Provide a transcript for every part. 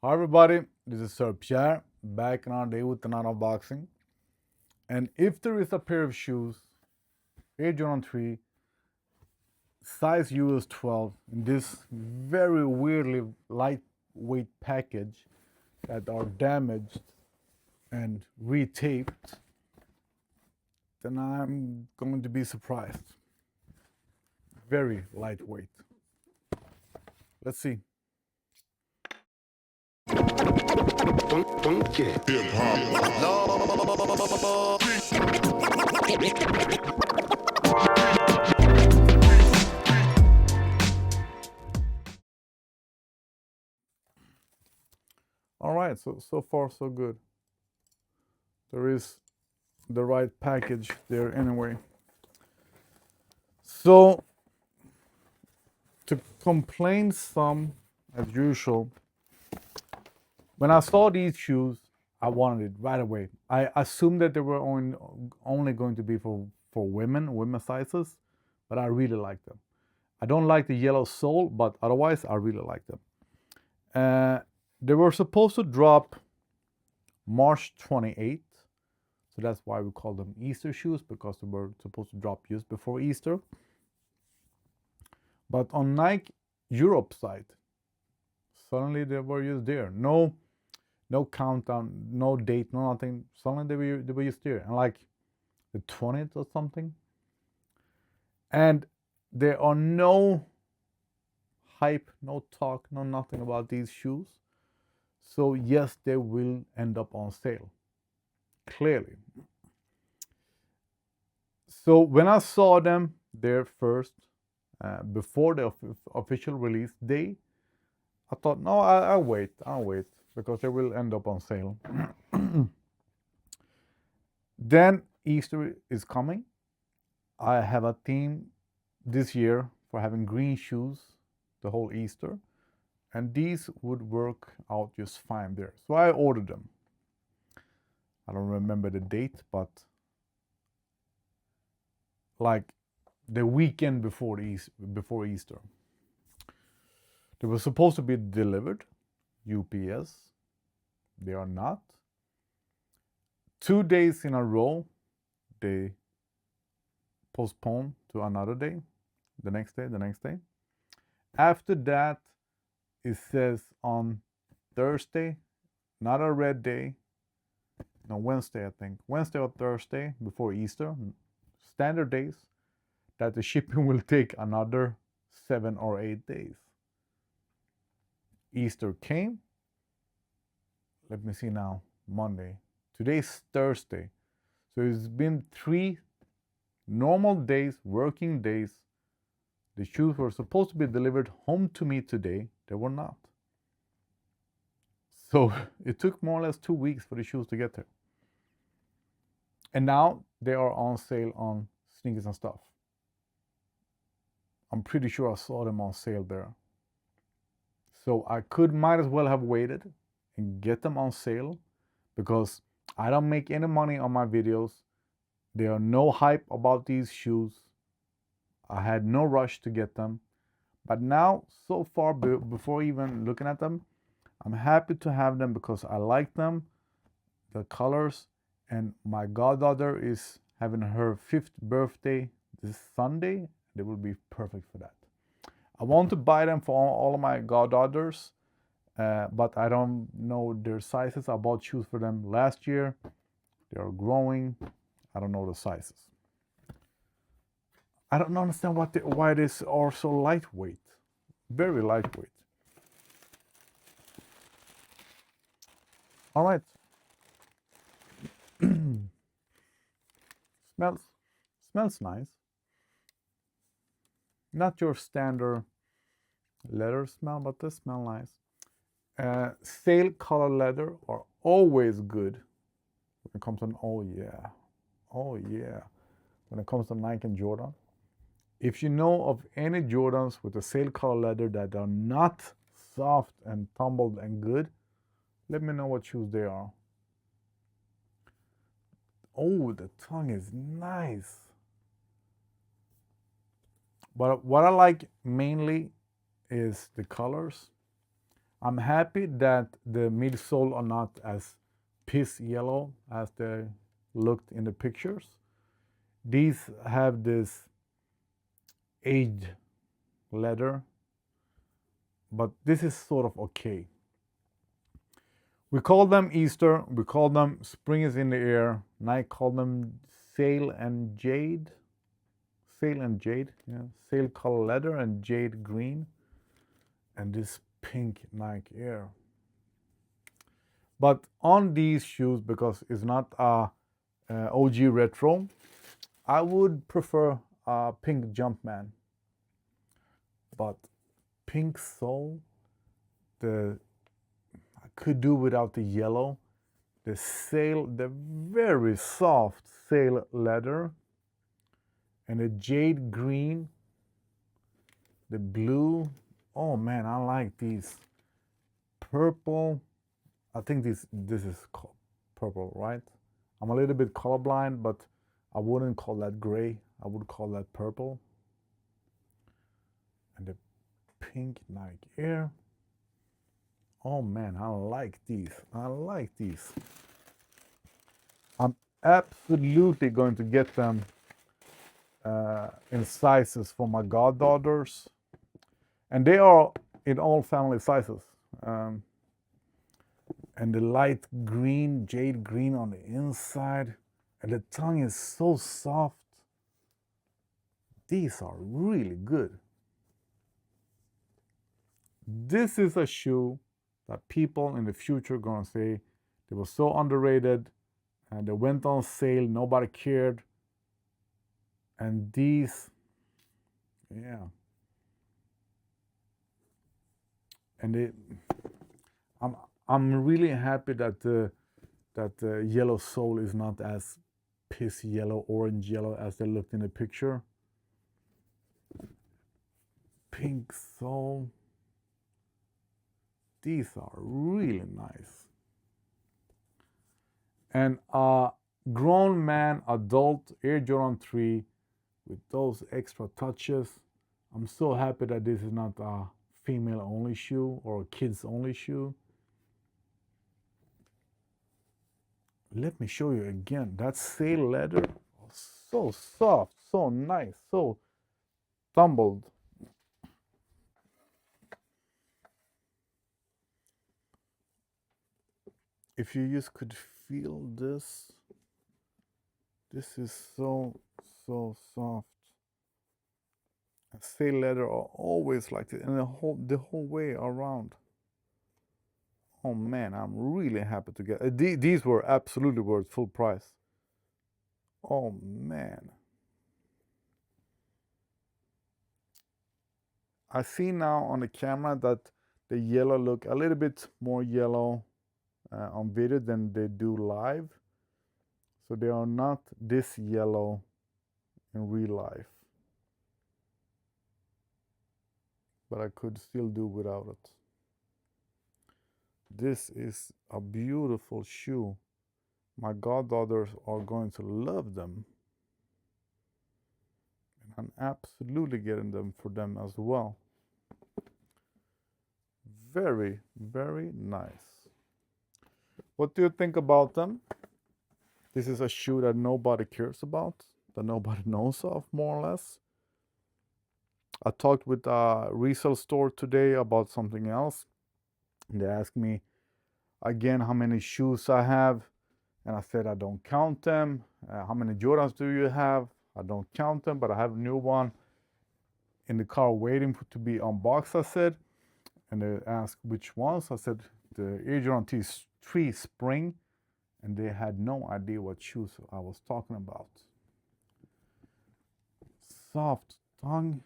Hi everybody, this is Sir Pierre back another day with another unboxing. And if there is a pair of shoes, Air Jordan 3, size US 12, in this very weirdly lightweight package that are damaged and retaped, then I'm going to be surprised. Very lightweight. Let's see. All right, so far so good. There is the right package there anyway. So to complain some, as usual, when I saw these shoes, I wanted it right away. I assumed that they were only going to be for women sizes, but I really like them. I don't like the yellow sole, but otherwise I really like them. They were supposed to drop March 28th, so that's why we call them Easter shoes, because they were supposed to drop just before Easter. But on Nike Europe side, suddenly they were just there. No countdown, no date, no nothing. Suddenly they were just there, and like the 20th or something. And there are no hype, no talk, no nothing about these shoes. So yes, they will end up on sale. Clearly. So when I saw them there first, before the official release day, I thought, no, I'll wait, because they will end up on sale. Then Easter is coming. I have a theme this year for having green shoes the whole Easter, and these would work out just fine there. So I ordered them. I don't remember the date, but like the weekend before Easter. They were supposed to be delivered, UPS. They are not. 2 days in a row, they postponed to another day, the next day. After that, it says on Thursday, not a red day, no, Wednesday, I think. Wednesday or Thursday before Easter, standard days, that the shipping will take another 7 or 8 days. Easter came. Let me see now, Monday. Today's Thursday. So it's been 3 normal days, working days. The shoes were supposed to be delivered home to me today. They were not. So it took more or less 2 weeks for the shoes to get there. And now they are on sale on Sneakers and Stuff. I'm pretty sure I saw them on sale there. So I might as well have waited and get them on sale, because I don't make any money on my videos. There are no hype about these shoes. I had no rush to get them. But now, so far, before even looking at them, I'm happy to have them because I like them, the colors, and my goddaughter is having her 5th birthday this Sunday. They will be perfect for that. I want to buy them for all of my goddaughters, but I don't know their sizes. I bought shoes for them last year. They are growing. I don't know the sizes. I don't understand why they are so lightweight. Very lightweight. All right. smells nice. Not your standard leather smell, but they smell nice. Sale color leather are always good when it comes to, oh yeah, when it comes to Nike and Jordan. If you know of any Jordans with a sale color leather that are not soft and tumbled and good, let me know what shoes they are. Oh, the tongue is nice. But what I like mainly is the colors. I'm happy that the midsole are not as piss yellow as they looked in the pictures. These have this aged leather, but this is sort of okay. We call them Easter, we call them spring is in the air. Nike call them sail and jade. Sail and jade, yeah. Sail color leather and jade green. And this pink Nike Air. But on these shoes, because it's not a OG retro, I would prefer a pink Jumpman. But pink sole, I could do without the yellow. The very soft sail leather, and the jade green, the blue. Oh man, I like these. Purple. I think this is purple, right? I'm a little bit colorblind, but I wouldn't call that gray. I would call that purple. And the pink Nike Air. Oh man, I like these. I like these. I'm absolutely going to get them in sizes for my goddaughters. And they are in all family sizes. And the light green, jade green on the inside. And the tongue is so soft. These are really good. This is a shoe that people in the future are going to say they were so underrated and they went on sale, nobody cared. And these, yeah. And I'm really happy that the yellow sole is not as piss yellow, orange yellow as they looked in the picture. Pink sole. These are really nice. And a grown man, adult Air Jordan 3 with those extra touches. I'm so happy that this is not a female only shoe or a kids only shoe. Let me show you again. That sail leather, so soft, so nice, so tumbled. If you just could feel this, this is so soft. And sail leather are always like this, and the whole way around. Oh man, I'm really happy to get these were absolutely worth full price. Oh man. I see now on the camera that the yellow look a little bit more yellow on video than they do live. So they are not this yellow in real life. But I could still do without it. This is a beautiful shoe. My goddaughters are going to love them. And I'm absolutely getting them for them as well. Very, very nice. What do you think about them? This is a shoe that nobody cares about, that nobody knows of, more or less. I talked with a resale store today about something else. They asked me again how many shoes I have, and I said I don't count them. How many Jordans do you have? I don't count them, but I have a new one in the car waiting to be unboxed, I said. And they asked which ones. I said the Air Jordan T3 Spring, and they had no idea what shoes I was talking about. Soft tongue.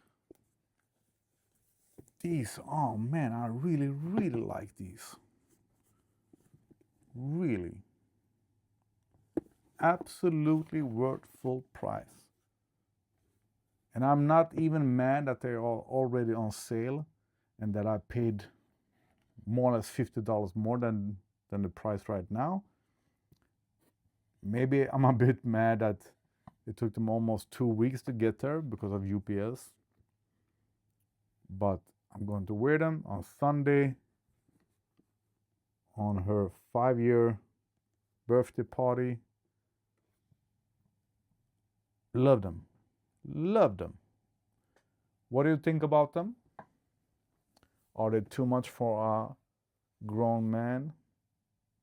These, oh man, I really, really like these. Really. Absolutely worth full price. And I'm not even mad that they are already on sale and that I paid more or less $50 more than the price right now. Maybe I'm a bit mad that it took them almost 2 weeks to get there because of UPS. But I'm going to wear them on Sunday on her 5-year birthday party. Love them. Love them. What do you think about them? Are they too much for a grown man?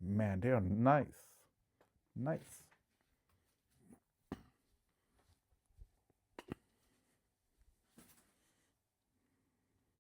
Man, they are nice. Nice.